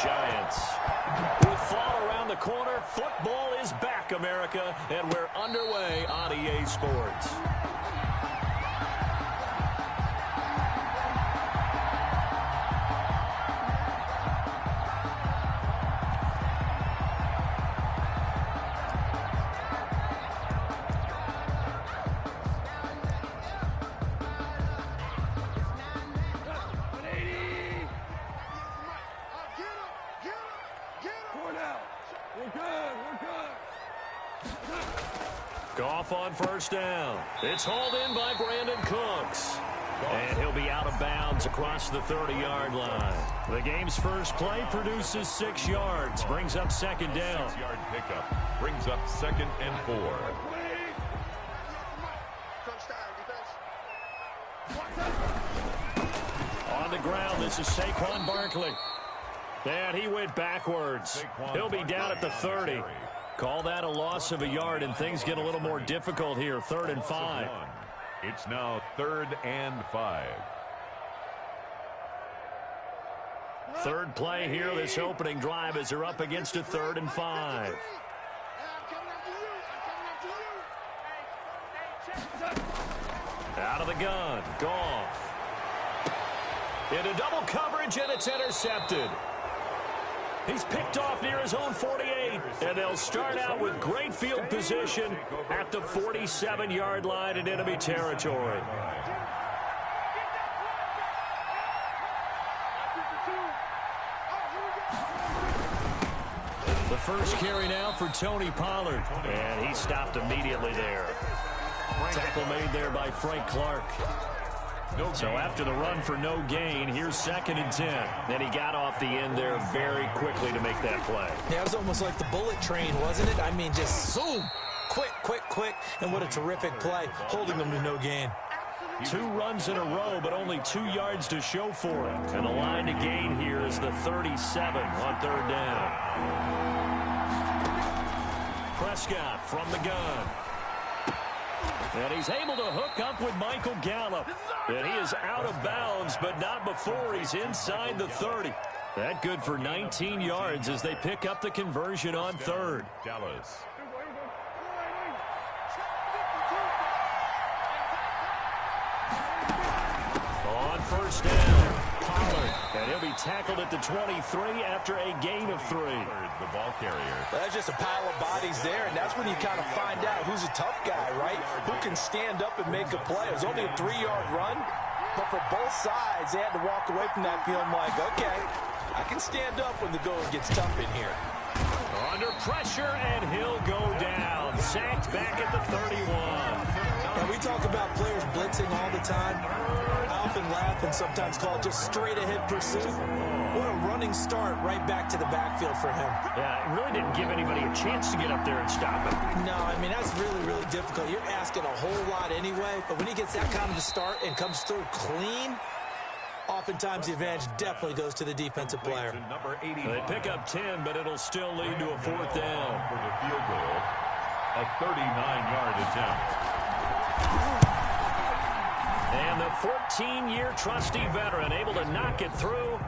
Giants. With fall around the corner, football is back, America, and we're underway on EA Sports. Goff on first down. It's hauled in by Brandon Cooks. And he'll be out of bounds across the 30-yard line. The game's first play produces 6 yards. Brings up second down. 6-yard pickup. Brings up 2nd and 4. On the ground, this is Saquon Barkley. And he went backwards. He'll be down at the 30. Call that a loss of a yard, and things get a little more difficult here. 3rd and 5. It's now 3rd and 5. Third play here, this opening drive, as they're up against a 3rd and 5. Out of the gun, Goff. Into double coverage, and it's intercepted. He's picked off near his own 48, and they'll start out with great field position at the 47-yard line in enemy territory. The first carry now for Tony Pollard, and he stopped immediately there. Tackle made there by Frank Clark. So after the run for no gain, here's 2nd and 10. Then he got off the end there very quickly to make that play. Yeah, it was almost like the bullet train, wasn't it? I mean, just zoom, quick, and what a terrific play, holding them to no gain. 2 runs in a row, but only 2 yards to show for it. And the line to gain here is the 37 on 3rd down. Prescott from the gun. And he's able to hook up with Michael Gallup. And he is out of bounds, but not before he's inside the 30. That good for 19 yards as they pick up the conversion on 3rd. Dallas. On first down, Pollard. And he'll be tackled at the 23 after a gain of 3. The ball carrier. That's just a pile of bodies there, and that's when you kind of find out who's a tough guy, right? Who can stand up and make a play. It was only a 3-yard run, but for both sides, they had to walk away from that feeling like, okay, I can stand up when the going gets tough in here. Under pressure, and he'll go down. Sacked back at the 31. Now, we talk about players blitzing all the time. I often laugh and sometimes call it just straight-ahead pursuit. What a running start right back to the backfield for him. Yeah, it really didn't give anybody a chance to get up there and stop him. No, I mean, that's really, really difficult. You're asking a whole lot anyway, but when he gets that kind of a start and comes through clean, oftentimes the advantage definitely goes to the defensive player. They pick up 10, but it'll still lead to a 4th down. For the field goal, a 39-yard attempt. And the 14-year trusty veteran able to knock it through.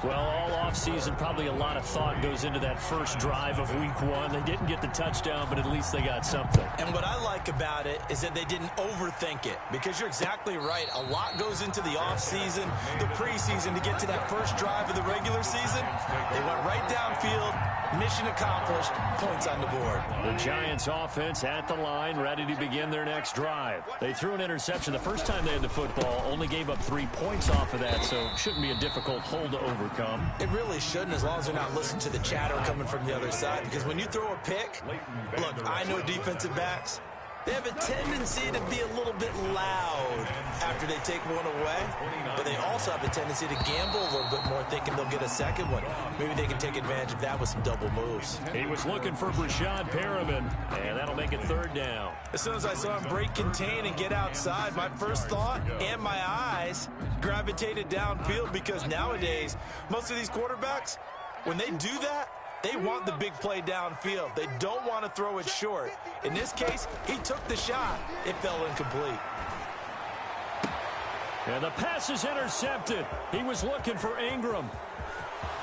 Well, all offseason, probably a lot of thought goes into that first drive of week 1. They didn't get the touchdown, but at least they got something. And what I like about it is that they didn't overthink it, because you're exactly right. A lot goes into the offseason, the preseason, to get to that first drive of the regular season. They went right downfield, mission accomplished, points on the board. The Giants offense at the line, ready to begin their next drive. They threw an interception the first time they had the football, only gave up 3 points off of that, so it shouldn't be a difficult hole to overcome. It really shouldn't, as long as they're not listening to the chatter coming from the other side, because when you throw a pick, look, I know defensive backs, they have a tendency to be a little bit loud after they take one away, but they also have a tendency to gamble a little bit more, thinking they'll get a second one. Maybe they can take advantage of that with some double moves. He was looking for Brashad Perriman, and that'll make it 3rd down. As soon as I saw him break contain and get outside, my first thought and my eyes gravitated downfield, because nowadays, most of these quarterbacks, when they do that, they want the big play downfield. They don't want to throw it short. In this case, he took the shot. It fell incomplete. And the pass is intercepted. He was looking for Ingram.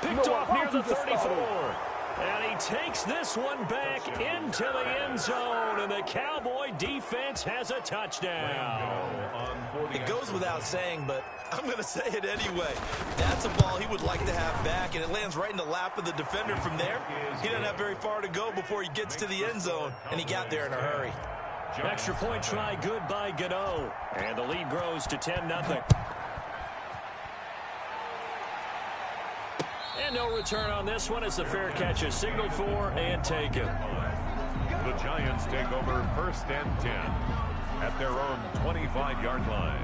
Picked off near the 34. And he takes this one back into the end zone, and the Cowboy defense has a touchdown. It goes without saying, but I'm going to say it anyway. That's a ball he would like to have back, and it lands right in the lap of the defender from there. He doesn't have very far to go before he gets to the end zone, and he got there in a hurry. Extra point try good by Gano, and the lead grows to 10-0. And no return on this one as the fair catch is signaled for and taken. The Giants take over 1st and 10 at their own 25-yard line.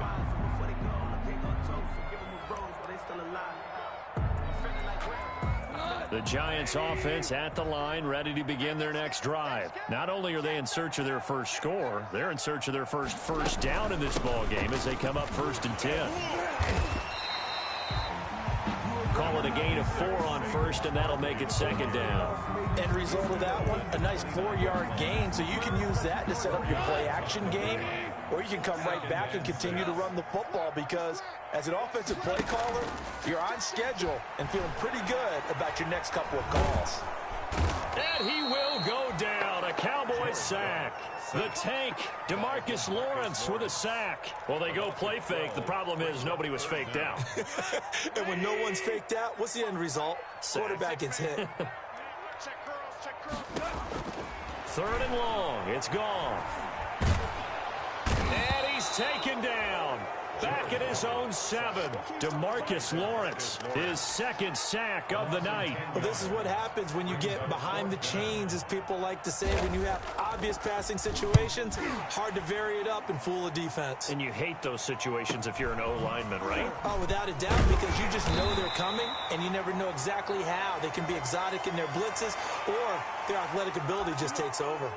The Giants offense at the line, ready to begin their next drive. Not only are they in search of their first score, they're in search of their first down in this ball game as they come up 1st and 10. Call it a gain of 4 on 1st, and that'll make it 2nd down. End result of that one, a nice 4-yard gain, so you can use that to set up your play-action game, or you can come right back and continue to run the football because as an offensive play caller, you're on schedule and feeling pretty good about your next couple of calls. And he will go down, a Cowboy sack. The tank, DeMarcus Lawrence with a sack. Well, they go play fake. The problem is nobody was faked out. And when no one's faked out, what's the end result? Quarterback gets hit. 3rd and long. It's gone. And he's taken down. Back at his own 7. DeMarcus Lawrence, his 2nd sack of the night. Well, this is what happens when you get behind the chains, as people like to say. When you have obvious passing situations, hard to vary it up and fool a defense. And you hate those situations if you're an O-lineman, right? Oh, without a doubt, because you just know they're coming, and you never know exactly how. They can be exotic in their blitzes, or their athletic ability just takes over.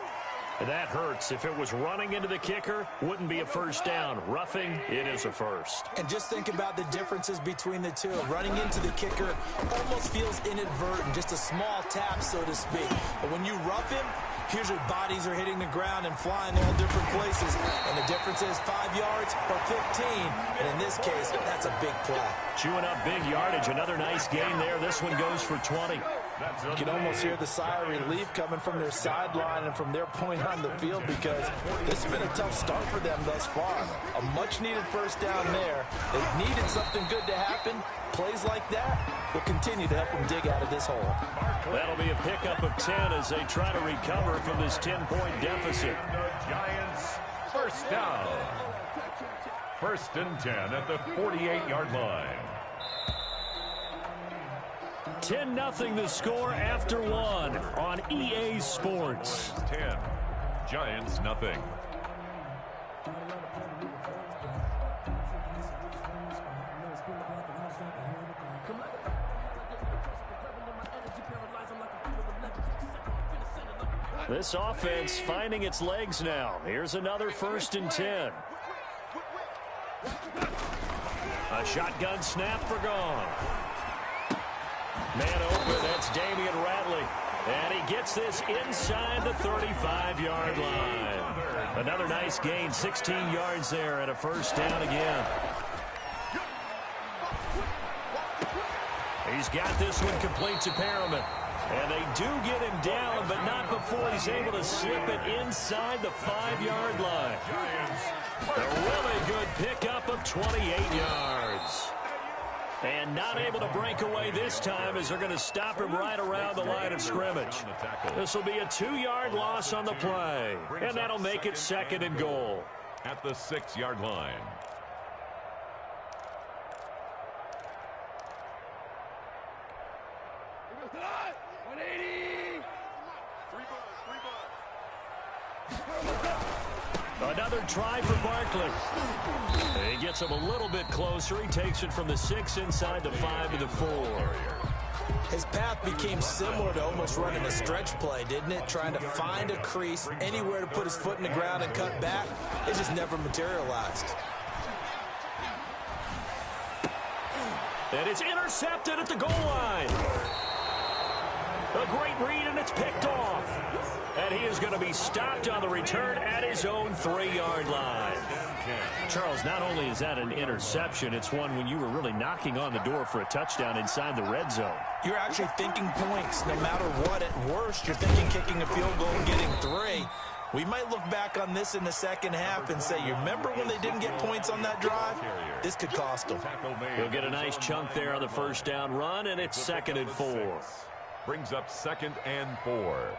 That hurts. If it was running into the kicker, wouldn't be a first down. Roughing, it is a first. And just think about the differences between the two. Running into the kicker almost feels inadvertent, just a small tap, so to speak. But when you rough him, here's your bodies are hitting the ground and flying all different places. And the difference is 5 yards or 15. And in this case, that's a big play. Chewing up big yardage. Another nice gain there. This one goes for 20. You can almost hear the sigh of relief coming from their sideline and from their point on the field because this has been a tough start for them thus far. A much-needed first down there. They needed something good to happen. Plays like that will continue to help them dig out of this hole. That'll be a pickup of 10 as they try to recover from this 10-point deficit. The Giants, first down. 1st and 10 at the 48-yard line. 10-0 the score after 1 on EA Sports. 10, Giants nothing. This offense finding its legs now. Here's another 1st and 10. A shotgun snap for gone. Man open, that's Damian Ratley. And he gets this inside the 35-yard line. Another nice gain, 16 yards there and a first down again. He's got this one complete to Perriman. And they do get him down, but not before he's able to slip it inside the 5-yard line. A really good pickup of 28 yards. And not able to break away this time as they're going to stop him right around the line of scrimmage. This will be a 2-yard loss on the play. And that'll make it 2nd and goal. At the 6-yard line. Another try for Barkley. He gets him a little bit closer. He takes it from the 6 inside the 5 to the 4. His path became similar to almost running a stretch play, didn't it? Trying to find a crease, anywhere to put his foot in the ground and cut back. It just never materialized. And it's intercepted at the goal line. A great read, and it's picked off. And he is going to be stopped on the return at his own 3-yard line. Charles, not only is that an interception, it's one when you were really knocking on the door for a touchdown inside the red zone. You're actually thinking points. No matter what, at worst, you're thinking kicking a field goal and getting 3. We might look back on this in the second half and say, you remember when they didn't get points on that drive? This could cost them. He'll get a nice chunk there on the first down run, and it's 2nd and 4. Brings up 2nd and 4.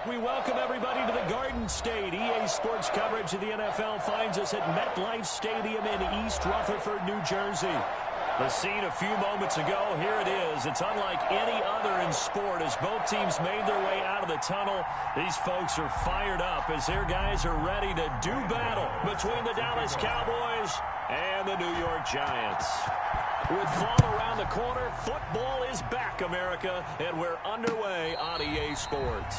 We welcome everybody to the Garden State. EA Sports coverage of the NFL finds us at MetLife Stadium in East Rutherford, New Jersey. The scene a few moments ago, here it is. It's unlike any other in sport as both teams made their way out of the tunnel. These folks are fired up as their guys are ready to do battle between the Dallas Cowboys and the New York Giants. With fall around the corner, football is back, America, and we're underway on EA Sports.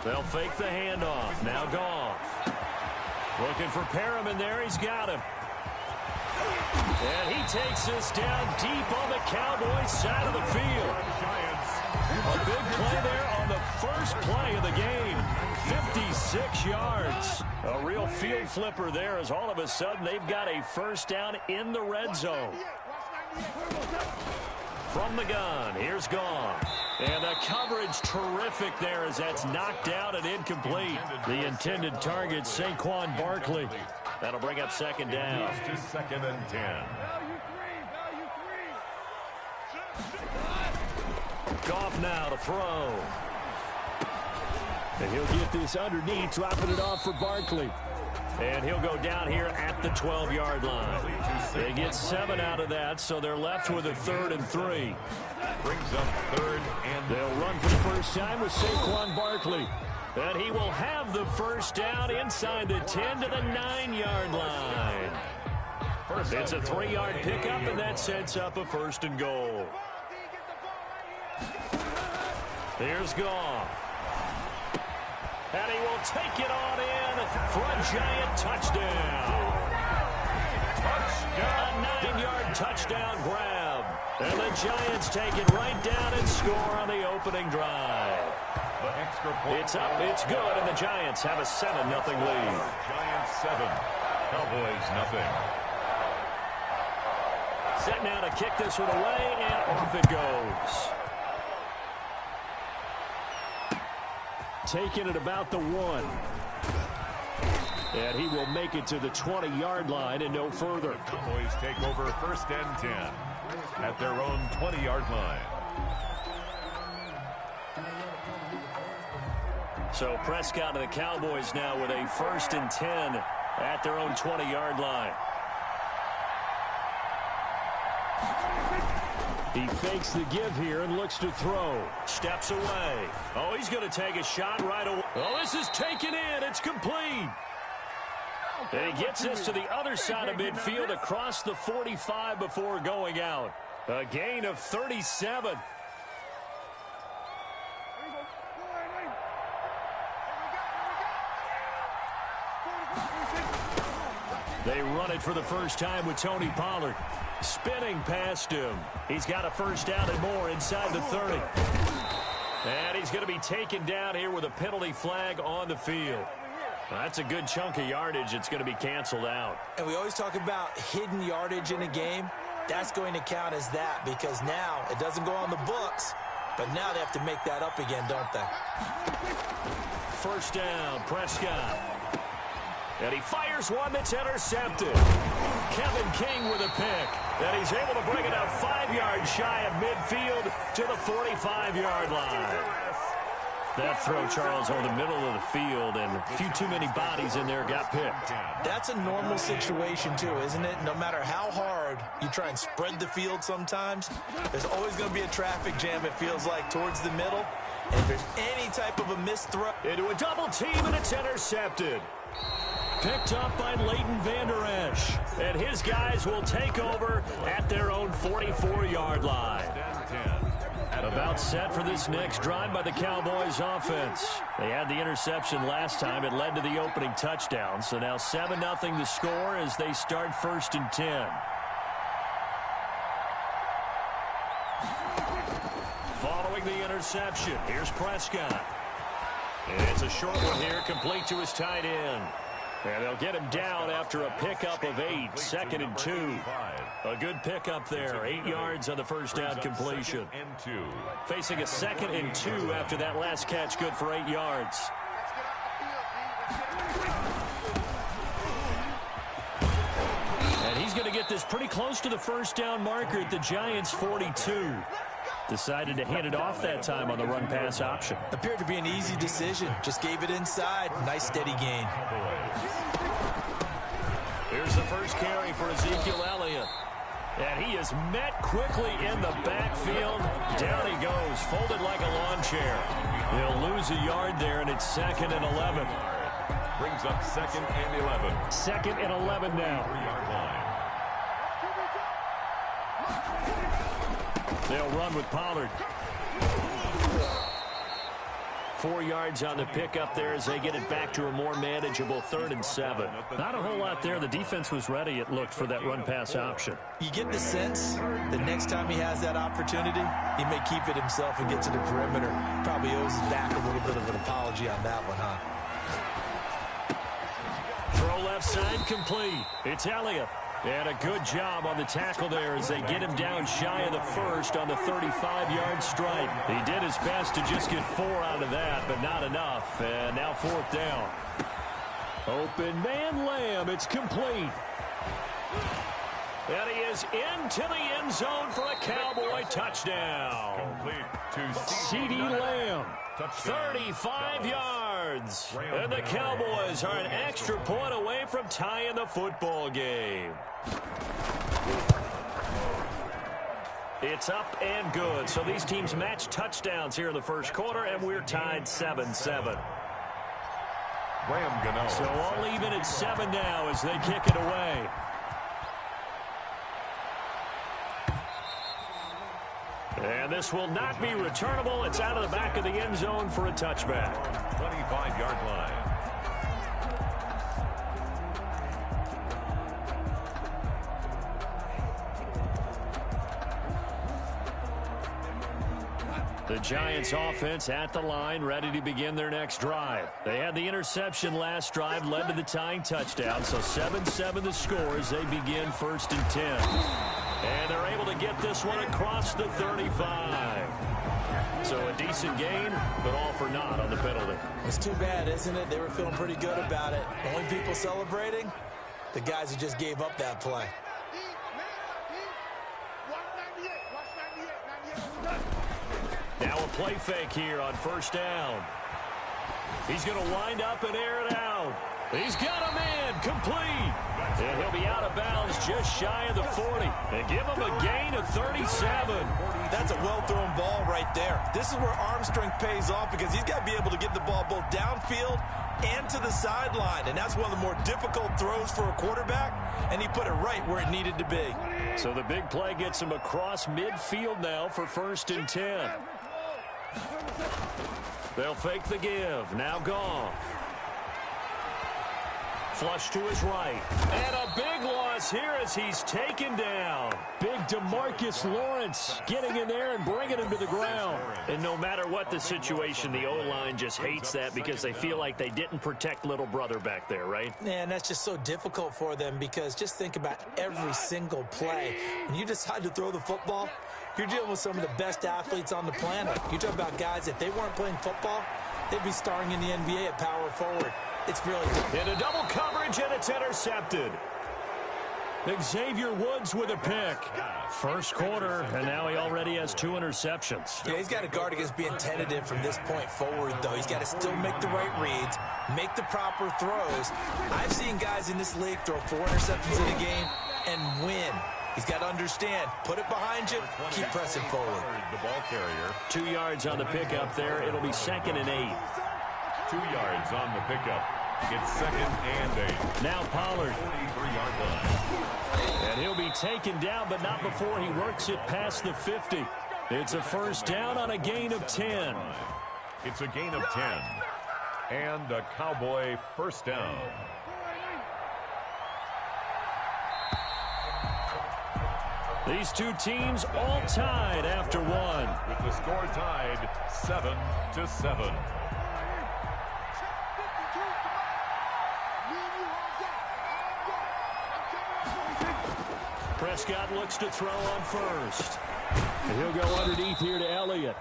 They'll fake the handoff. Now Goff. Looking for Perriman there. He's got him. And he takes this down deep on the Cowboys side of the field. A big play there on the first play of the game. 56 yards. A real field flipper there as all of a sudden they've got a first down in the red zone. From the gun, here's Goff. And the coverage terrific there as that's knocked down and incomplete. The intended target, Saquon Barkley. That'll bring up second down. To second and 10. Goff now to throw. And he'll get this underneath, dropping it off for Barkley. And he'll go down here at the 12-yard line. They get 7 out of that, so they're left with a 3rd and 3. Brings up 3rd and they'll run for the first time with Saquon Barkley. And he will have the first down inside the 10 to the 9-yard line. It's a 3-yard pickup, and that sets up a 1st and goal. Here's Goff. And he will take it on in for a Giant touchdown. A 9-yard touchdown grab. And the Giants take it right down and score on the opening drive. It's up, it's good, and the Giants have a 7-0 lead. Giants 7, Cowboys 0. Set now to kick this one away, and off it goes. Taking it about the 1. And he will make it to the 20-yard line and no further. The Cowboys take over 1st and 10 at their own 20-yard line. So Prescott and the Cowboys now with a 1st and 10 at their own 20-yard line. He fakes the give here and looks to throw. Steps away. Oh, he's going to take a shot right away. Oh, this is taken in. It's complete. And he gets this to the other side of midfield across the 45 before going out. A gain of 37. They run it for the first time with Tony Pollard. Spinning past him. He's got a first down and more inside the 30. And he's going to be taken down here with a penalty flag on the field. Well, that's a good chunk of yardage. It's going to be canceled out. And we always talk about hidden yardage in a game. That's going to count as that because now it doesn't go on the books, but now they have to make that up again, don't they? First down, Prescott. And he fires one that's intercepted. Kevin King with a pick. And he's able to bring it up 5 yards shy of midfield to the 45-yard line. That throw, Charles, over the middle of the field, and a few too many bodies in there got picked. That's a normal situation, too, isn't it? No matter how hard you try and spread the field sometimes, there's always going to be a traffic jam, it feels like, towards the middle. And if there's any type of a missed throw. Into a double team, and it's intercepted. Picked up by Leighton Vander Esch. And his guys will take over at their own 44-yard line. About set for this next drive by the Cowboys offense. They had the interception last time. It led to the opening touchdown. So now 7-0 to score as they start 1st and 10. Following the interception, here's Prescott. And it's a short one here, complete to his tight end. And they'll get him down after a pickup of 8, 2nd and 2. A good pickup there, 8 yards on the first down completion. Facing a 2nd and 2 after that last catch, good for 8 yards. this pretty close to the first down marker at the Giants' 42. Decided to hand it off that time on the run-pass option. Appeared to be an easy decision. Just gave it inside. Nice steady gain. Here's the first carry for Ezekiel Elliott. And he is met quickly in the backfield. Down he goes, folded like a lawn chair. He'll lose a yard there, and it's 2nd and 11. Brings up 2nd and 11. 2nd and 11 now. 3-yard line. They'll run with Pollard. 4 yards on the pickup there as they get it back to a more manageable 3rd and 7. Not a whole lot there. The defense was ready, it looked, for that run-pass option. You get the sense that next time he has that opportunity, he may keep it himself and get to the perimeter. Probably owes his back a little bit of an apology on that one, huh? Throw left side complete. It's Elliott. And a good job on the tackle there as they get him down shy of the first on the 35-yard strike. He did his best to just get 4 out of that, but not enough. And now 4th down. Open man Lamb. It's complete. And he is into the end zone for a Cowboy touchdown. Complete to CeeDee Lamb. 35 yards. And the Cowboys are an extra point away from tying the football game. It's up and good. So these teams match touchdowns here in the first quarter, and we're tied 7-7. So all even at 7 now as they kick it away. And this will not be returnable. It's out of the back of the end zone for a touchback. 25-yard line. The Giants offense at the line, ready to begin their next drive. They had the interception last drive, led to the tying touchdown. So 7-7 the score as they begin 1st and 10. And they're able to get this one across the 35. So a decent gain, but all for naught on the penalty. It's too bad, isn't it? They were feeling pretty good about it. Only people celebrating, the guys who just gave up that play. Now a play fake here on 1st down. He's going to wind up and air it out. He's got him in, complete. And he'll be out of bounds just shy of the 40. And give him a gain of 37. That's a well-thrown ball right there. This is where arm strength pays off because he's got to be able to get the ball both downfield and to the sideline. And that's one of the more difficult throws for a quarterback. And he put it right where it needed to be. So the big play gets him across midfield now for 1st and 10. They'll fake the give. Now Goff. Flush to his right. And a big loss here as he's taken down. Big DeMarcus Lawrence getting in there and bringing him to the ground. And no matter what the situation, the O-line just hates that because they feel like they didn't protect little brother back there, right? Man, that's just so difficult for them because just think about every single play. When you decide to throw the football, you're dealing with some of the best athletes on the planet. You talk about guys, if they weren't playing football, they'd be starring in the NBA at power forward. It's really tough. In a double coverage, and it's intercepted. Xavier Woods with a pick. First quarter, and now he already has 2 interceptions. Yeah, he's got to guard against being tentative from this point forward, though. He's got to still make the right reads, make the proper throws. I've seen guys in this league throw 4 interceptions in a game and win. He's got to understand, put it behind you, keep pressing forward. The ball carrier. 2 yards on the pickup there. It'll be 2nd and 8. 2 yards on the pickup. It's 2nd and 8. Now Pollard. 43-yard line. And he'll be taken down, but not before he works it past the 50. It's a first down on a gain of 10. It's a gain of 10. And a Cowboy first down. These two teams all tied after one. With the score tied 7-7. Prescott looks to throw on first. And he'll go underneath here to Elliott.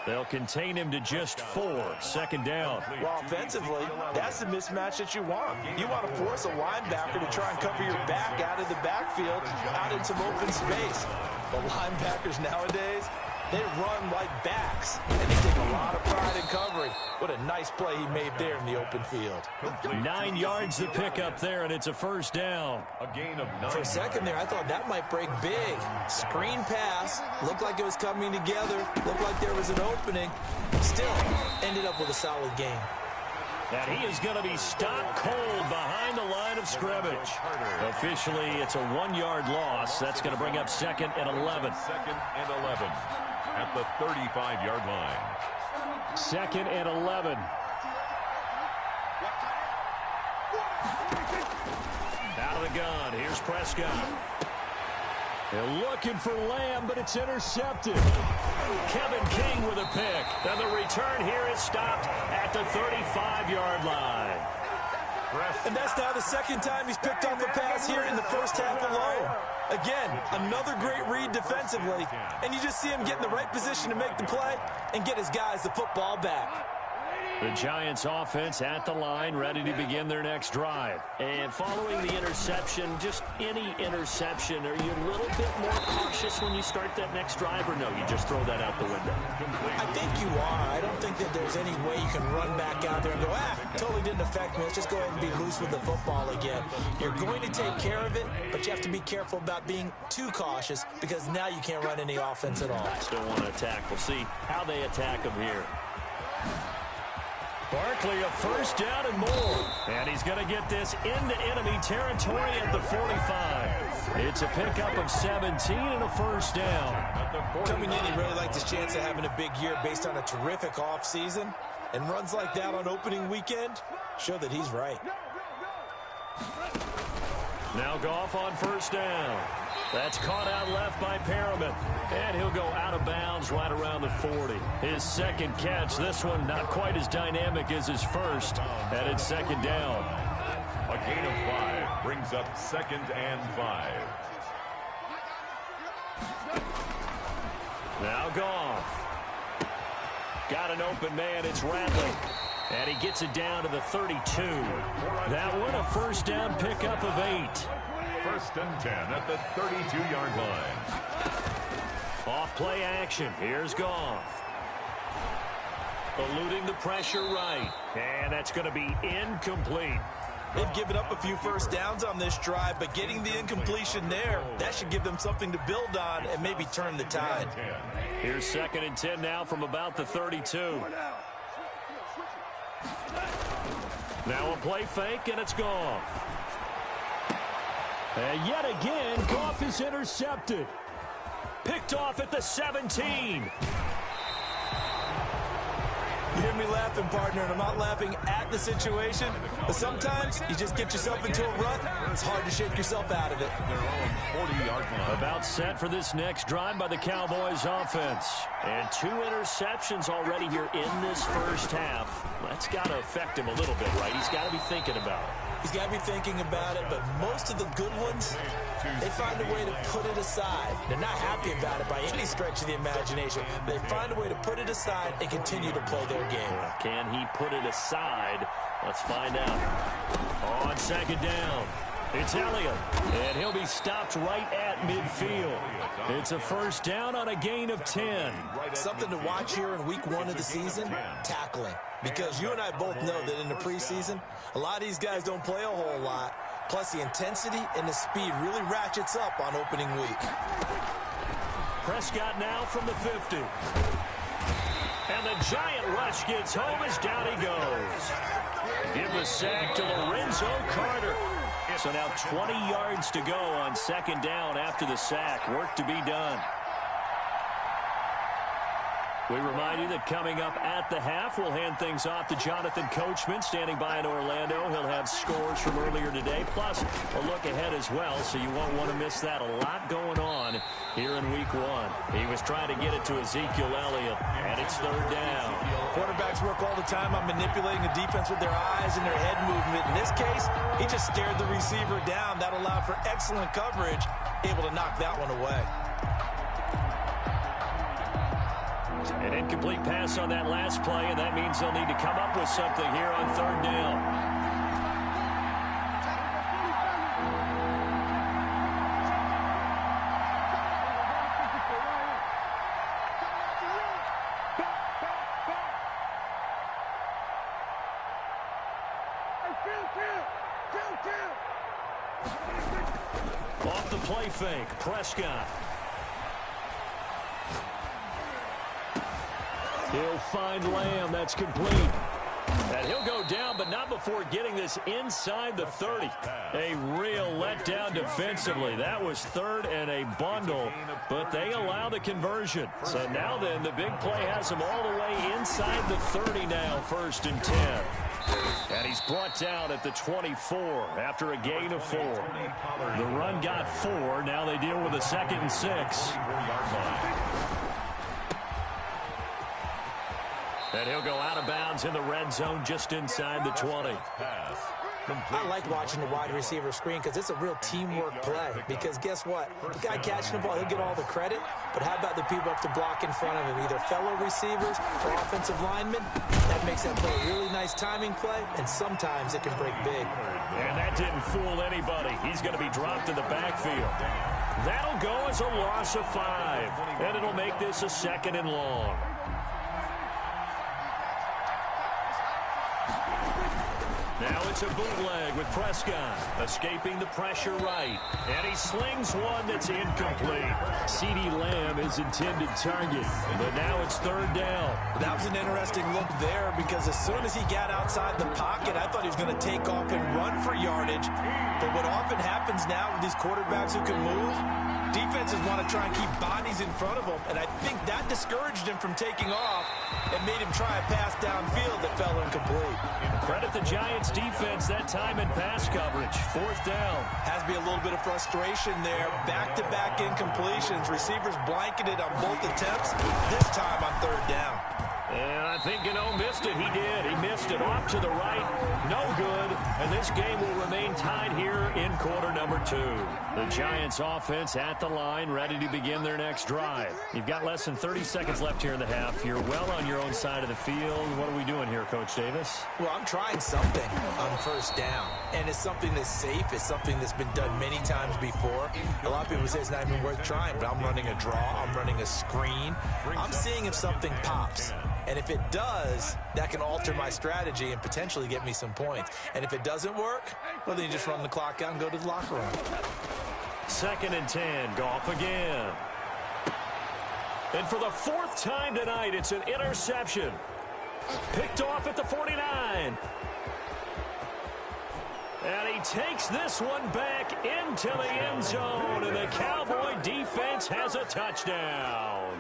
They'll contain him to just 4. Second down. Well, offensively, that's the mismatch that you want. You want to force a linebacker to try and cover your back out of the backfield, out in some open space. The linebackers nowadays, they run like backs, and they take a lot of pride in covering. What a nice play he made there in the open field. 9 yards to pick up there, and it's a first down. A gain of 9. For a second there, I thought that might break big. Screen pass, looked like it was coming together, looked like there was an opening. Still, ended up with a solid gain. And he is going to be stopped cold behind the line of scrimmage. Officially, it's a 1-yard loss. That's going to bring up 2nd and 11. 2nd and 11 at the 35-yard line. 2nd and 11. Out of the gun. Here's Prescott. They're looking for Lamb, but it's intercepted. Kevin King with a pick. And the return here is stopped at the 35-yard line. And that's now the second time he's picked off a pass here in the first half alone. Again, another great read defensively. And you just see him get in the right position to make the play and get his guys the football back. The Giants offense at the line, ready to begin their next drive. And following the interception, just any interception, are you a little bit more cautious when you start that next drive, or no, you just throw that out the window? I think you are. I don't think that there's any way you can run back out there and go, totally didn't affect me. Let's just go ahead and be loose with the football again. You're going to take care of it, but you have to be careful about being too cautious because now you can't run any offense at all. Still want to attack. We'll see how they attack him here. Barkley, a first down and more. And he's going to get this into enemy territory at the 45. It's a pickup of 17 and a first down. Coming in, he really liked his chance of having a big year based on a terrific offseason. And runs like that on opening weekend show that he's right. Now Goff on first down. That's caught out left by Perriman. And he'll go out of bounds right around the 40. His second catch, this one not quite as dynamic as his first. And it's second down. A gain of 5 brings up 2nd and 5. Now Goff. Got an open man, it's Rattling. And he gets it down to the 32. That one a first down pickup of 8. 1st and 10 at the 32-yard line. Off play action. Here's Goff. Eluding the pressure right. And that's going to be incomplete. They've given up a few first downs on this drive, but getting the incompletion there, that should give them something to build on and maybe turn the tide. Here's 2nd and 10 now from about the 32. Now a play fake, and it's Goff. And yet again, Goff is intercepted. Picked off at the 17. You hear me laughing, partner, and I'm not laughing at the situation. But sometimes you just get yourself into a rut. It's hard to shake yourself out of it. Their own 40-yard line. About set for this next drive by the Cowboys offense. And 2 interceptions already here in this first half. That's got to affect him a little bit, right? He's got to be thinking about it. He's got to be thinking about it, but most of the good ones, they find a way to put it aside. They're not happy about it by any stretch of the imagination. They find a way to put it aside and continue to play their game. Can he put it aside? Let's find out. On second down, it's Elliott, and he'll be stopped right at midfield. It's a first down on a gain of 10. Something to watch here in week 1 of the season, tackling. Because you and I both know that in the preseason, a lot of these guys don't play a whole lot. Plus, the intensity and the speed really ratchets up on opening week. Prescott now from the 50. And the giant rush gets home as down he goes. Give the sack to Lorenzo Carter. So now 20 yards to go on second down after the sack. Work to be done. We remind you that coming up at the half, we'll hand things off to Jonathan Coachman, standing by in Orlando. He'll have scores from earlier today, plus a look ahead as well, so you won't want to miss that. A lot going on here in week 1. He was trying to get it to Ezekiel Elliott, and it's third down. Quarterbacks work all the time on manipulating the defense with their eyes and their head movement. In this case, he just stared the receiver down. That allowed for excellent coverage, able to knock that one away. And Incomplete pass on that last play, and that means they'll need to come up with something here on third down. Off the play fake, Prescott. He'll find Lamb. That's complete. And he'll go down, but not before getting this inside the 30. A real letdown defensively. That was third and a bundle, but they allow the conversion. So now then, the big play has him all the way inside the 30 now, 1st and 10. And he's brought down at the 24 after a gain of 4. The run got 4. Now they deal with a 2nd and 6. And he'll go out of bounds in the red zone just inside the 20. I like watching the wide receiver screen because it's a real teamwork play. Because guess what? The guy catching the ball, he'll get all the credit. But how about the people up to block in front of him? Either fellow receivers or offensive linemen. That makes that play a really nice timing play. And sometimes it can break big. And that didn't fool anybody. He's going to be dropped in the backfield. That'll go as a loss of 5. And it'll make this a 2nd and long. Now it's a bootleg with Prescott, escaping the pressure right. And he slings one that's incomplete. CeeDee Lamb is intended target, but now it's 3rd down. That was an interesting look there because as soon as he got outside the pocket, I thought he was going to take off and run for yardage. But what often happens now with these quarterbacks who can move, defenses want to try and keep bodies in front of them, and I think that discouraged him from taking off and made him try a pass downfield that fell incomplete. Credit the Giants' defense that time in pass coverage. 4th down. Has to be a little bit of frustration there. Back-to-back incompletions. Receivers blanketed on both attempts, this time on 3rd down. And I think Gano missed it. He did. He missed it off to the right. No good. And this game will remain tied here in quarter number 2. The Giants offense at the line, ready to begin their next drive. You've got less than 30 seconds left here in the half. You're well on your own side of the field. What are we doing here, Coach Davis? Well, I'm trying something on 1st down. And it's something that's safe. It's something that's been done many times before. A lot of people say it's not even worth trying, but I'm running a draw. I'm running a screen. I'm seeing if something pops. And if it does, that can alter my strategy and potentially get me some points. And if it doesn't work, well, then you just run the clock out and go to the locker room. 2nd and 10, Goff again. And for the 4th time tonight, it's an interception. Picked off at the 49. And he takes this one back into the end zone, and the Cowboy defense has a touchdown.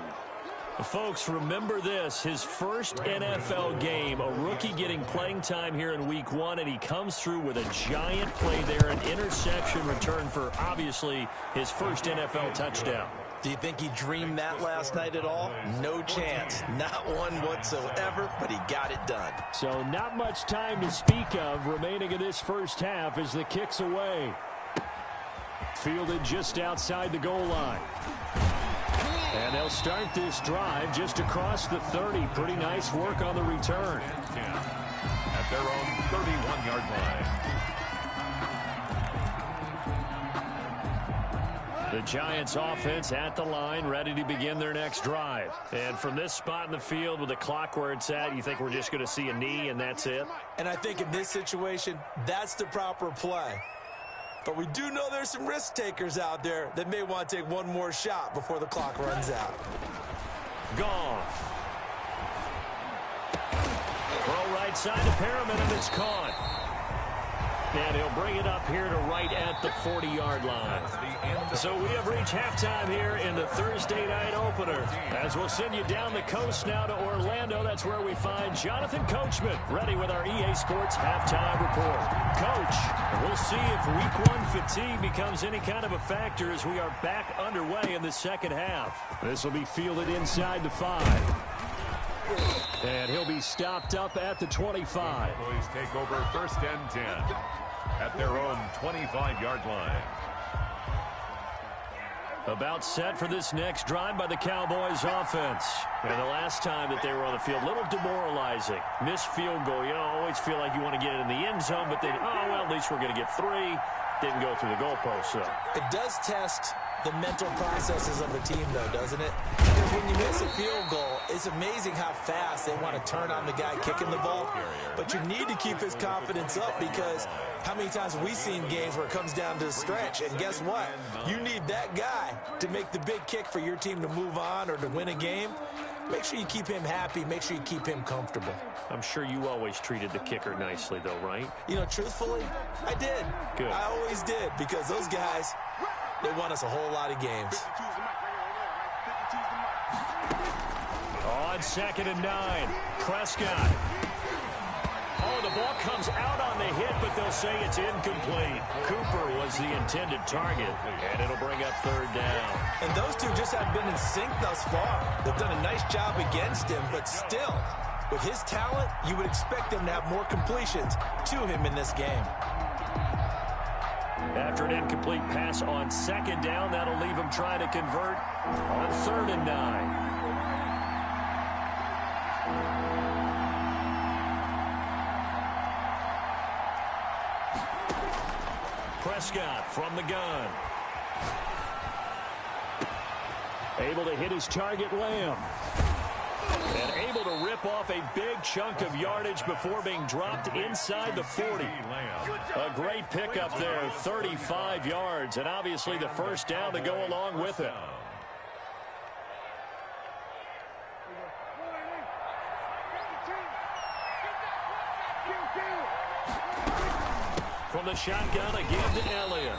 Folks, remember this, his first NFL game, a rookie getting playing time here in week 1, and he comes through with a giant play there, an interception return for, obviously, his first NFL touchdown. Do you think he dreamed that last night at all? No chance. Not one whatsoever, but he got it done. So not much time to speak of remaining in this first half as the kick's away. Fielded just outside the goal line. And they'll start this drive just across the 30. Pretty nice work on the return. At their own 31-yard line. The Giants offense at the line, ready to begin their next drive. And from this spot in the field with the clock where it's at, you think we're just going to see a knee and that's it? And I think in this situation, that's the proper play. But we do know there's some risk takers out there that may want to take one more shot before the clock runs out. Goff. Throw right side to Perriman, and it's caught. And he'll bring it up here to right at the 40-yard line. So we have reached halftime here in the Thursday night opener. As we'll send you down the coast now to Orlando, that's where we find Jonathan Coachman, ready with our EA Sports halftime report. Coach, we'll see if week 1 fatigue becomes any kind of a factor as we are back underway in the second half. This will be fielded inside the 5. And he'll be stopped up at the 25. Boys take over 1st and 10 at their own 25-yard line. About set for this next drive by the Cowboys offense. And the last time that they were on the field, a little demoralizing. Missed field goal. You know, always feel like you want to get it in the end zone, but then, oh, well, at least we're going to get 3. Didn't go through the goalpost, though. It does test the mental processes of a team, though, doesn't it? Because when you miss a field goal, it's amazing how fast they want to turn on the guy kicking the ball. But you need to keep his confidence up, because how many times have we seen games where it comes down to the stretch? And guess what? You need that guy to make the big kick for your team to move on or to win a game. Make sure you keep him happy. Make sure you keep him comfortable. I'm sure you always treated the kicker nicely, though, right? You know, truthfully, I did. Good. I always did, because those guys, they won us a whole lot of games. On 2nd and 9, Prescott. Oh, the ball comes out on the hit, but they'll say it's incomplete. Cooper was the intended target, and it'll bring up 3rd down. And those two just have been in sync thus far. They've done a nice job against him, but still, with his talent, you would expect them to have more completions to him in this game. After an incomplete pass on 2nd down, that'll leave him trying to convert on 3rd and 9. Prescott from the gun. Able to hit his target, Lamb. And able to rip off a big chunk of yardage before being dropped inside the 40. A great pickup there, 35 yards, and obviously the 1st down to go along with it. From the shotgun again to Elliott.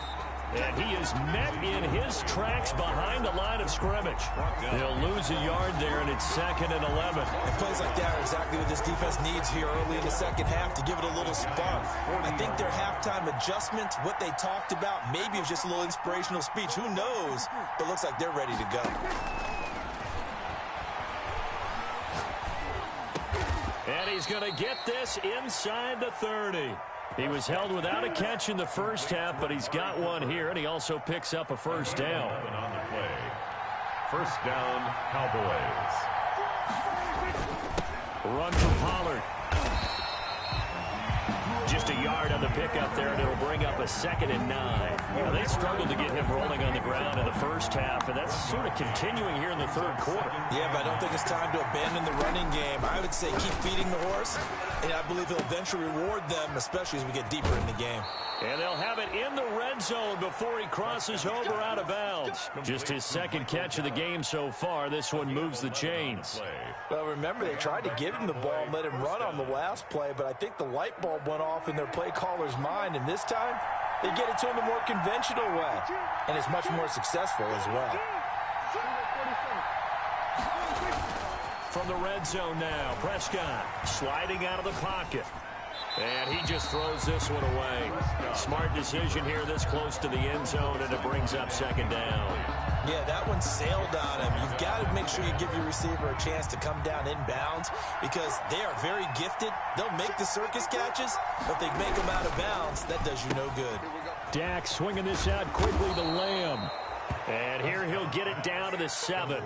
And he is met in his tracks behind the line of scrimmage. They'll lose a yard there, and it's 2nd and 11. And plays like that are exactly what this defense needs here early in the 2nd half to give it a little spark. I think their halftime adjustments, what they talked about, maybe it was just a little inspirational speech. Who knows? But looks like they're ready to go. And he's going to get this inside the 30. He was held without a catch in the 1st half, but he's got one here, and he also picks up a 1st down. On the play. 1st down, Cowboys. Run for Pollard. Just a yard on the pickup there, and it'll bring up a 2nd and 9. Now, they struggled to get him rolling on the ground in the 1st half, and that's sort of continuing here in the 3rd quarter. Yeah, but I don't think it's time to abandon the running game. I would say keep feeding the horse, and I believe he'll eventually reward them, especially as we get deeper in the game. And they'll have it in the red zone before he crosses over out of bounds. Just his 2nd catch of the game so far. This one moves the chains. Well, remember, they tried to give him the ball and let him run on the last play, but I think the light bulb went off in their play caller's mind, and this time they get it to him a more conventional way, and it's much more successful as well. From the red zone now, Prescott sliding out of the pocket. And he just throws this one away. Smart decision here this close to the end zone, and it brings up 2nd down. Yeah, that one sailed on him. You've got to make sure you give your receiver a chance to come down inbounds, because they are very gifted. They'll make the circus catches, but if they make them out of bounds, that does you no good. Dak swinging this out quickly to Lamb. And here he'll get it down to the 7.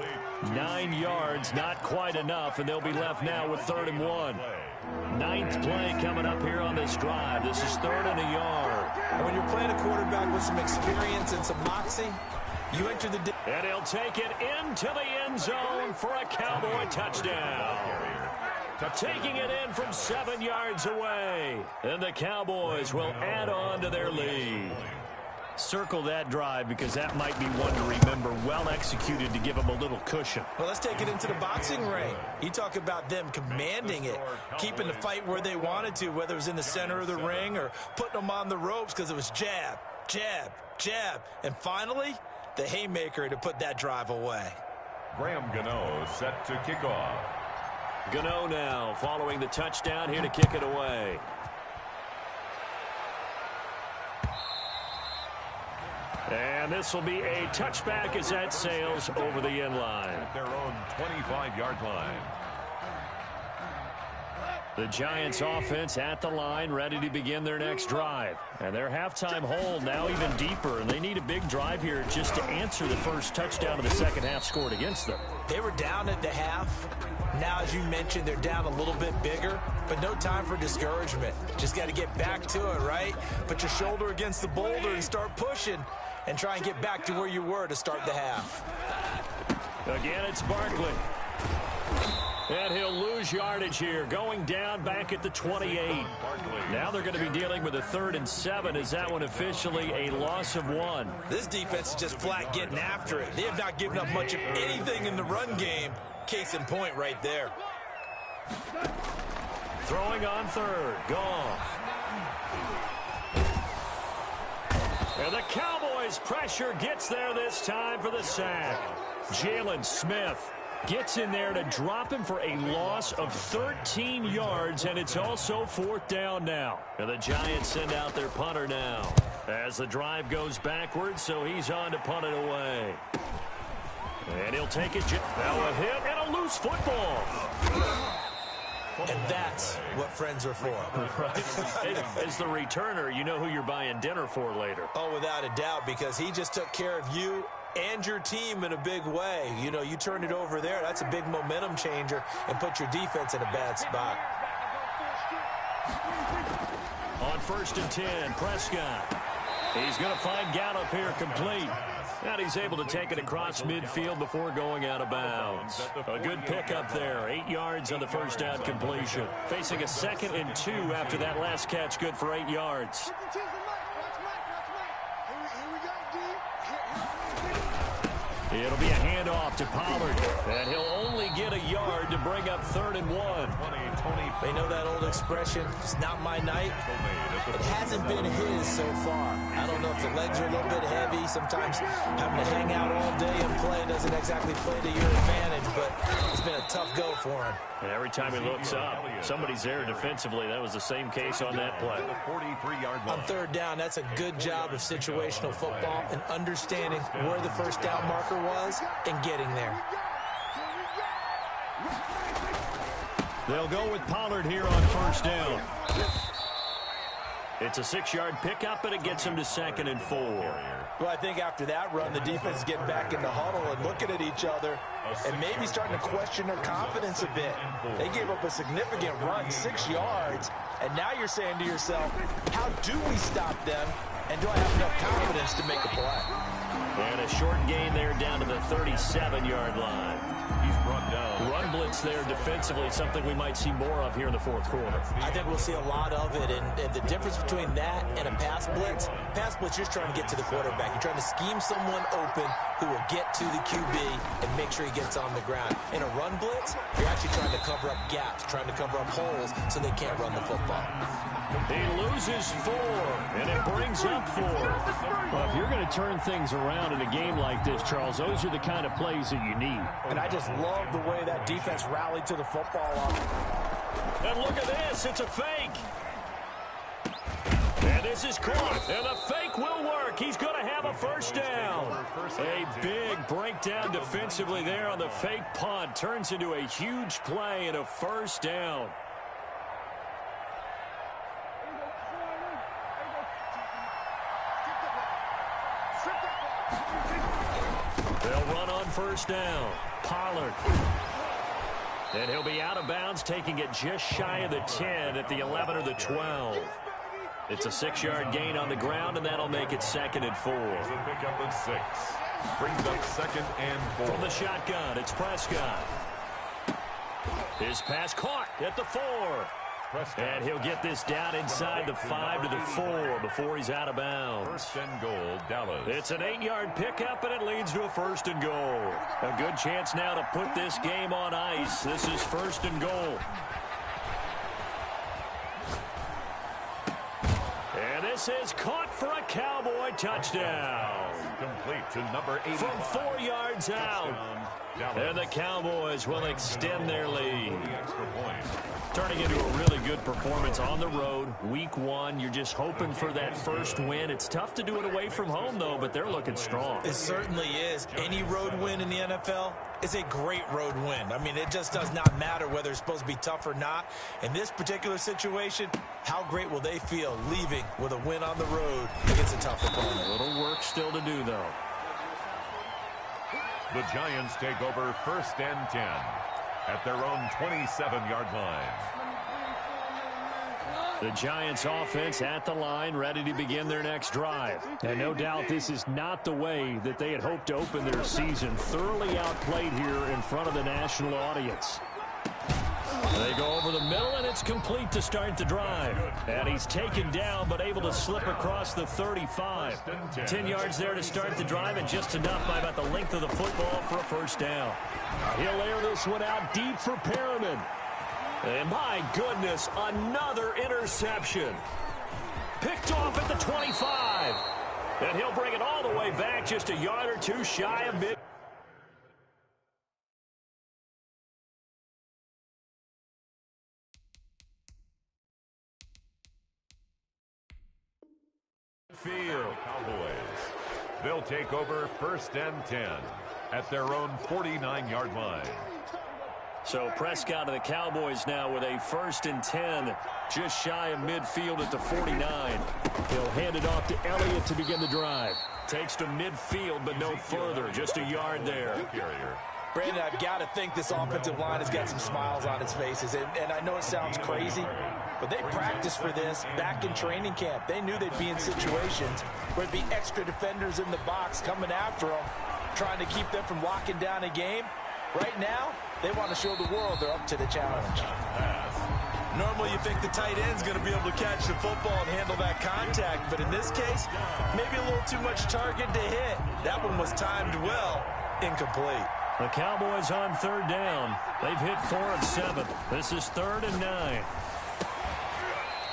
9 yards, not quite enough, and they'll be left now with 3rd and 1. 9th play coming up here on this drive. This is 3rd and a yard. And when you're playing a quarterback with some experience and some moxie, you enter the... And he'll take it into the end zone for a Cowboy touchdown. Taking it in from 7 yards away. And the Cowboys will add on to their lead. Circle that drive, because that might be one to remember. Well executed to give them a little cushion. Well, let's take it into the boxing ring. You talk about them commanding it, keeping the fight where they wanted to, whether it was in the center of the ring or putting them on the ropes, because it was jab, jab, jab. And finally, the haymaker to put that drive away. Graham Gano set to kick off. Gano now following the touchdown here to kick it away. And this will be a touchback as that sails over the end line. At their own 25-yard line. The Giants offense at the line, ready to begin their next drive. And their halftime hole now even deeper, and they need a big drive here just to answer the first touchdown of the second half scored against them. They were down at the half. Now, as you mentioned, they're down a little bit bigger, but no time for discouragement. Just got to get back to it, right? Put your shoulder against the boulder and start pushing and try and get back to where you were to start the half. Again, it's Barkley. And he'll lose yardage here, going down back at the 28. Now they're going to be dealing with a 3rd and 7. Is that one officially a loss of 1? This defense is just flat getting after it. They have not given up much of anything in the run game. Case in point right there. Throwing on 3rd. Goff. And the Cowboys' pressure gets there this time for the sack. Jalen Smith gets in there to drop him for a loss of 13 yards, and it's also 4th down now. And the Giants send out their punter now as the drive goes backwards, so he's on to punt it away. And he'll take it. Now a hit and a loose football. And that's what friends are for. Right. As the returner, you know who you're buying dinner for later. Oh, without a doubt, because he just took care of you and your team in a big way. You know, you turned it over there. That's a big momentum changer and put your defense in a bad spot. On 1st and 10, Prescott. He's going to find Gallup here complete. And he's able to take it across midfield before going out of bounds. A good pickup there. 8 yards on the first down completion. Facing a 2nd and 2 after that last catch, good for 8 yards. It'll be a handoff to Pollard, and he'll only get a yard to bring up 3rd and 1. They know that old expression, it's not my night. It hasn't been his so far. I don't know if the legs are a little bit heavy. Sometimes having to hang out all day and play doesn't exactly play to your advantage, but it's been a tough go for him. And every time he looks up, somebody's there defensively. That was the same case on that play. On 3rd down, that's a good job of situational football and understanding where the first down marker was and getting there. They'll go with Pollard here on 1st down. It's a 6-yard pickup, and it gets him to 2nd and 4. Well, I think after that run, the defense is getting back in the huddle and looking at each other and maybe starting to question their confidence a bit. They gave up a significant run, 6 yards, and now you're saying to yourself, how do we stop them, and do I have enough confidence to make a play? And a short gain there down to the 37-yard line. He's brought down. Run blitz there defensively, something we might see more of here in the 4th quarter. I think we'll see a lot of it, and the difference between that and a pass blitz, you're trying to get to the quarterback. You're trying to scheme someone open who will get to the QB and make sure he gets on the ground. In a run blitz, you're actually trying to cover up gaps, trying to cover up holes so they can't run the football. He loses 4, and it brings up 4. Well, if you're going to turn things around in a game like this, Charles, those are the kind of plays that you need. And I just love the way that defense rallied to the football. And look at this. It's a fake. And this is caught. And the fake will work. He's going to have a 1st down. A big breakdown defensively there on the fake punt. Turns into a huge play and a 1st down. They'll run on 1st down. Pollard. And he'll be out of bounds, taking it just shy of the 10 at the 11 or the 12. It's a 6-yard gain on the ground, and that'll make it 2nd and 4. Pickup of 6. Brings up 2nd and 4. From the shotgun, it's Prescott. His pass caught at the 4. And he'll get this down inside the 5 to the 4 before he's out of bounds. 1st and goal, Dallas. It's an 8-yard pickup, and it leads to a 1st and goal. A good chance now to put this game on ice. This is 1st and goal. And this is caught for a Cowboy touchdown. Complete to number 80. From 4 yards out. And the Cowboys will extend their lead. Turning into a really good performance on the road. Week 1, you're just hoping for that first win. It's tough to do it away from home, though, but they're looking strong. It certainly is. Any road win in the NFL is a great road win. I mean, it just does not matter whether it's supposed to be tough or not. In this particular situation, how great will they feel leaving with a win on the road against a tough opponent? A little work still to do, though. The Giants take over 1st and 10 at their own 27-yard line. The Giants offense at the line, ready to begin their next drive. And no doubt this is not the way that they had hoped to open their season. Thoroughly outplayed here in front of the national audience. They go over the middle, and it's complete to start the drive. And he's taken down, but able to slip across the 35. 10 yards there to start the drive, and just enough by about the length of the football for a first down. He'll air this one out deep for Perriman. And my goodness, another interception. Picked off at the 25. And he'll bring it all the way back just a yard or two shy of mid. Field Cowboys. They'll take over 1st and 10 at their own 49-yard line. So Prescott of the Cowboys now with a 1st and 10, just shy of midfield at the 49. He'll hand it off to Elliott to begin the drive. Takes to midfield, but no further. Just a yard there. Brandon, I've got to think this offensive line has got some smiles on its faces. And I know it sounds crazy, but they practiced for this back in training camp. They knew they'd be in situations where there'd be extra defenders in the box coming after them, trying to keep them from locking down a game. Right now, they want to show the world they're up to the challenge. Normally, you think the tight end's going to be able to catch the football and handle that contact, but in this case, maybe a little too much target to hit. That one was timed well, incomplete. The Cowboys on 3rd down. They've hit 4 of 7. This is 3rd and 9.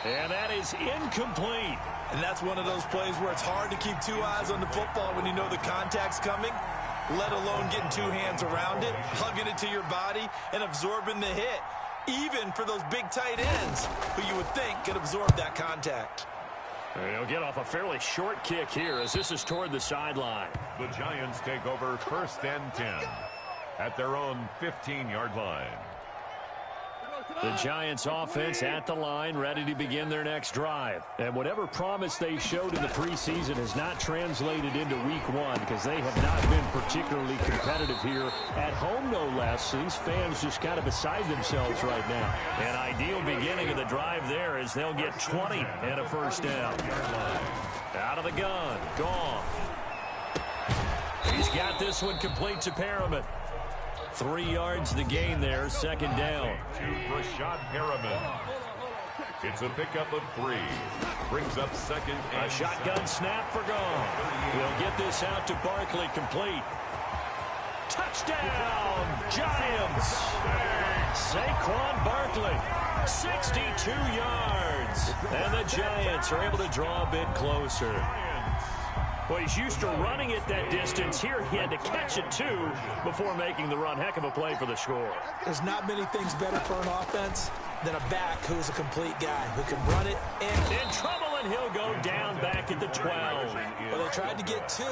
And that is incomplete. And that's one of those plays where it's hard to keep 2 eyes on the football when you know the contact's coming, let alone getting 2 hands around it, hugging it to your body, and absorbing the hit, even for those big tight ends who you would think could absorb that contact. He'll get off a fairly short kick here as this is toward the sideline. The Giants take over 1st and 10 at their own 15-yard line. The Giants offense at the line, ready to begin their next drive. And whatever promise they showed in the preseason has not translated into week 1 because they have not been particularly competitive here at home, no less. So these fans just kind of beside themselves right now. An ideal beginning of the drive there as they'll get 20 and a first down. Out of the gun, Goff. He's got this one complete to Perriman. 3 yards the gain there, 2nd down. To Rashad Perriman. It's a pickup of 3. Brings up 2nd and a shotgun snap for Goff. We'll get this out to Barkley, complete. Touchdown, Giants. Saquon Barkley, 62 yards. And the Giants are able to draw a bit closer. Well, he's used to running it that distance. Here he had to catch it, too, before making the run. Heck of a play for the score. There's not many things better for an offense than a back who's a complete guy who can run it and in trouble, and he'll go down back at the 12. Well, they tried to get 2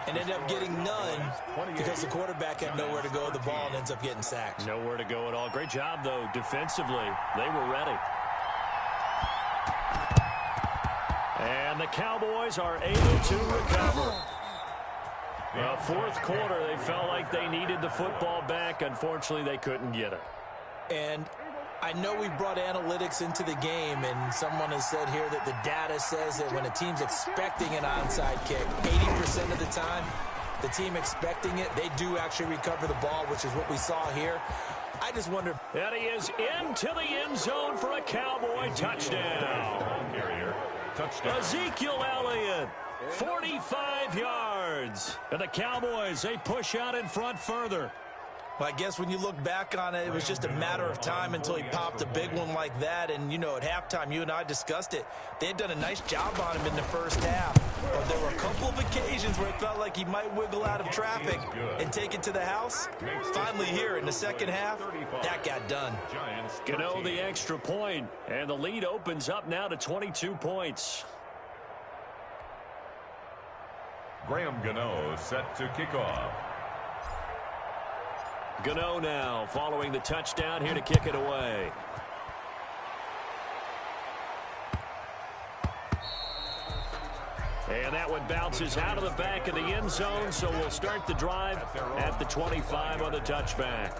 and ended up getting none because the quarterback had nowhere to go with the ball and ends up getting sacked. Nowhere to go at all. Great job, though, defensively. They were ready. And the Cowboys are able to recover. The 4th quarter, they felt like they needed the football back. Unfortunately, they couldn't get it. And I know we brought analytics into the game, and someone has said here that the data says that when a team's expecting an onside kick, 80% of the time, the team expecting it, they do actually recover the ball, which is what we saw here. I just wonder. And he is into the end zone for a Cowboy touchdown. Touchdown. Ezekiel Elliott, 45 yards. And the Cowboys, they push out in front further. Well, I guess when you look back on it, it was just a matter of time until he popped a big one like that. And, you know, at halftime, you and I discussed it. They had done a nice job on him in the first half. But there were a couple of occasions where it felt like he might wiggle out of traffic and take it to the house. Finally here in the second half, that got done. Gano the extra point, and the lead opens up now to 22 points. Graham Gano set to kick off. Gano now following the touchdown here to kick it away. And that one bounces out of the back of the end zone, so we'll start the drive at the 25 on the touchback.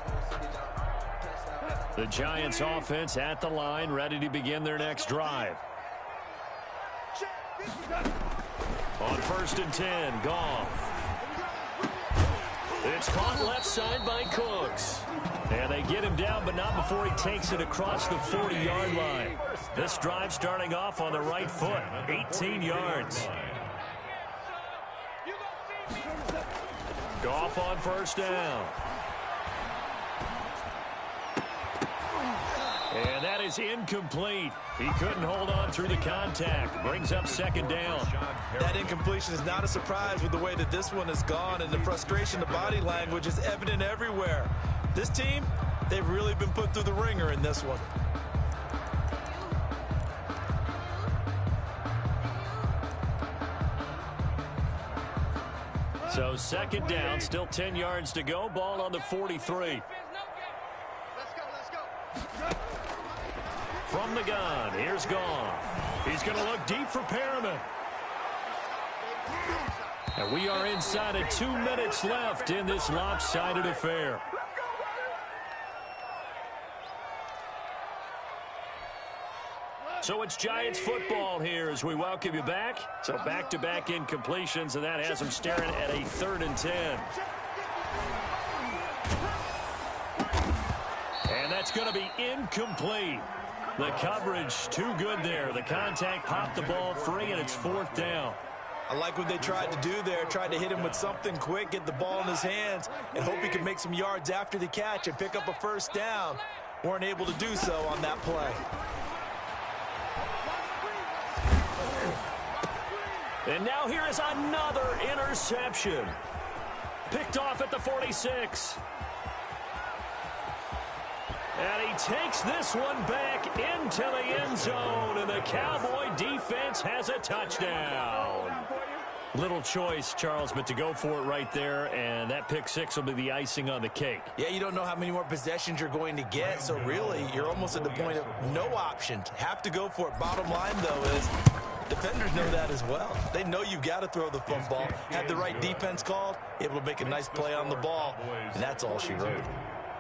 The Giants offense at the line, ready to begin their next drive. On 1st and 10, Goff. It's caught left side by Cooks. And they get him down, but not before he takes it across the 40-yard line. This drive starting off on the right foot, 18 yards. Goff on 1st down. And that is incomplete. He couldn't hold on through the contact. Brings up 2nd down. That incompletion is not a surprise with the way that this one has gone, and the frustration, the body language is evident everywhere. This team, they've really been put through the ringer in this one. So 2nd down, still 10 yards to go. Ball on the 43. From the gun, here's Goff. He's going to look deep for Perriman. And we are inside of 2 minutes left in this lopsided affair. So it's Giants football here as we welcome you back. So back-to-back incompletions, and that has them staring at a 3rd and 10. And that's going to be incomplete. The coverage too good there. The contact popped the ball free, and it's 4th down. I like what they tried to do there. Tried to hit him with something quick, get the ball in his hands, and hope he could make some yards after the catch and pick up a 1st down. Weren't able to do so on that play. And now here is another interception. Picked off at the 46. And he takes this one back into the end zone, and the Cowboy defense has a touchdown. Little choice, Charles, but to go for it right there, and that pick 6 will be the icing on the cake. Yeah, you don't know how many more possessions you're going to get, so really you're almost at the point of no option. Have to go for it. Bottom line, though, is defenders know that as well. They know you've got to throw the football. Had the right defense called, able to make a nice play on the ball, and that's all she wrote.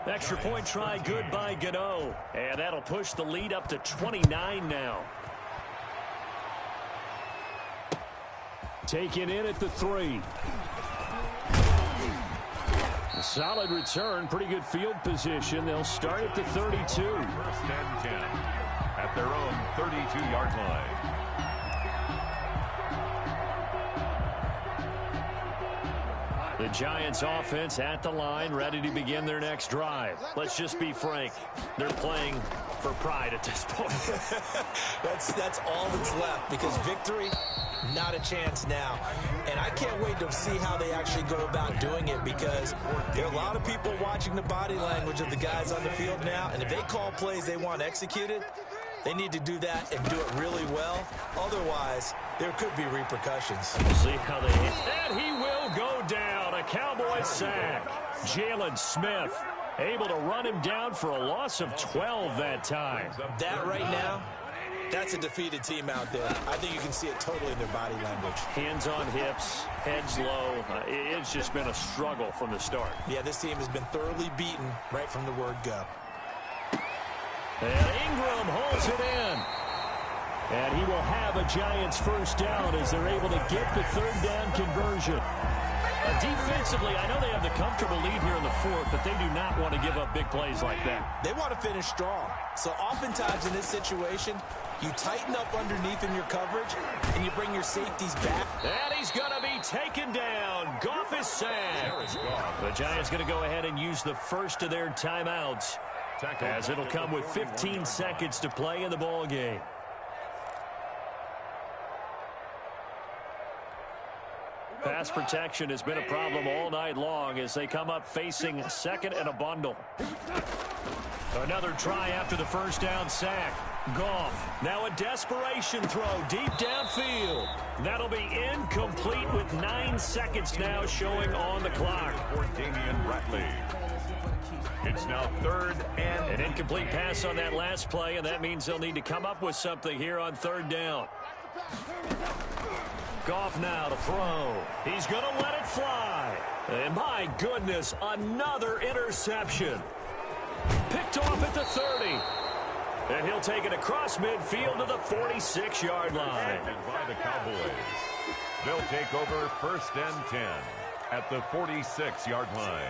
Extra point try good by Gano, and that'll push the lead up to 29 now. Taken in at the 3. A solid return, pretty good field position. They'll start at the 32. 1st and 10 at their own 32-yard line. The Giants offense at the line, ready to begin their next drive. Let's just be frank. They're playing for pride at this point. That's all that's left, because victory, not a chance now. And I can't wait to see how they actually go about doing it, because there are a lot of people watching the body language of the guys on the field now, and if they call plays they want executed, they need to do that and do it really well. Otherwise, there could be repercussions. We'll see how they hit. And he will go down. A Cowboy sack. Jalen Smith able to run him down for a loss of 12 that time. That right now, that's a defeated team out there. I think you can see it totally in their body language. Hands on hips, heads low. It's just been a struggle from the start. Yeah, this team has been thoroughly beaten right from the word go. And Ingram holds it in. And he will have a Giants 1st down as they're able to get the 3rd down conversion. Defensively, I know they have the comfortable lead here in the 4th, but they do not want to give up big plays like that. They want to finish strong. So oftentimes in this situation, you tighten up underneath in your coverage, and you bring your safeties back. And he's going to be taken down. Goff is sacked. The Giants going to go ahead and use the first of their timeouts, as it'll come with 15 seconds to play in the ball game. Pass protection has been a problem all night long as they come up facing 2nd and a bundle. Another try after the 1st down sack. Goff, now a desperation throw deep downfield. That'll be incomplete with 9 seconds now showing on the clock. Bradley. It's now 3rd and an incomplete pass on that last play, and that means they'll need to come up with something here on 3rd down. Goff now to throw. He's going to let it fly. And my goodness, another interception. Picked off at the 30. And he'll take it across midfield to the 46-yard line. And by the Cowboys. They'll take over 1st and 10 at the 46-yard line.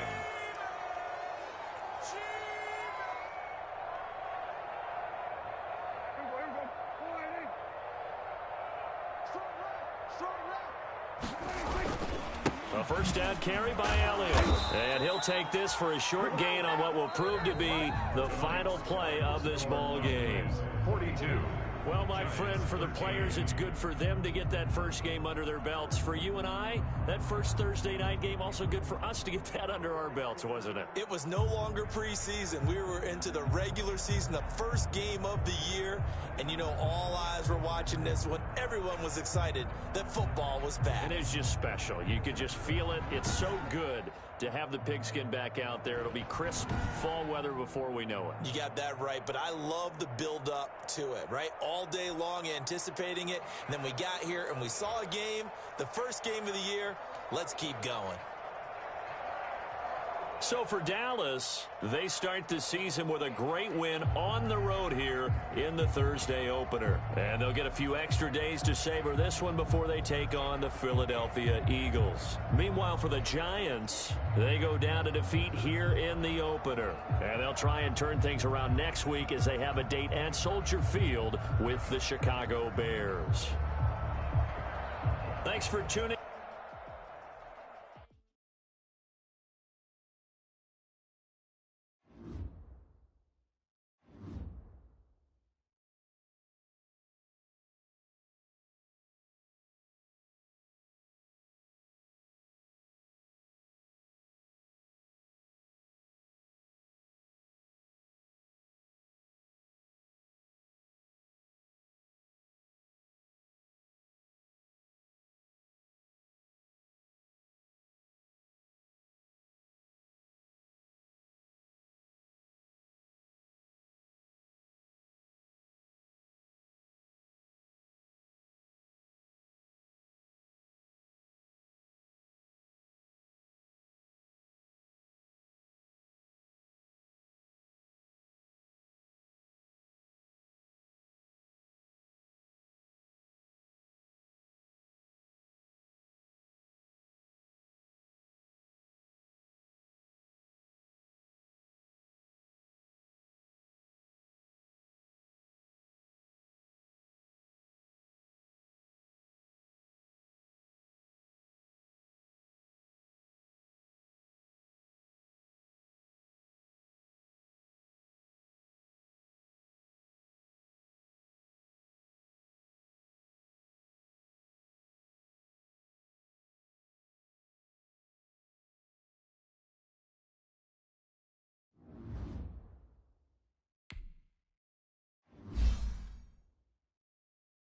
A first down carry by Elliott. And he'll take this for a short gain on what will prove to be the final play of this ball game. 42. Well, my friend, for the players, it's good for them to get that first game under their belts. For you and I, that first Thursday night game, also good for us to get that under our belts, wasn't it? It was no longer preseason. We were into the regular season, the first game of the year. And, you know, all eyes were watching this when everyone was excited that football was back. And it's just special. You could just feel it. It's so good to have the pigskin back out there. It'll be crisp fall weather before we know it. You got that right, but I love the build-up to it, right? All day long anticipating it, and then we got here and we saw a game, the first game of the year. Let's keep going. So for Dallas, they start the season with a great win on the road here in the Thursday opener. And they'll get a few extra days to savor this one before they take on the Philadelphia Eagles. Meanwhile, for the Giants, they go down to defeat here in the opener. And they'll try and turn things around next week as they have a date at Soldier Field with the Chicago Bears. Thanks for tuning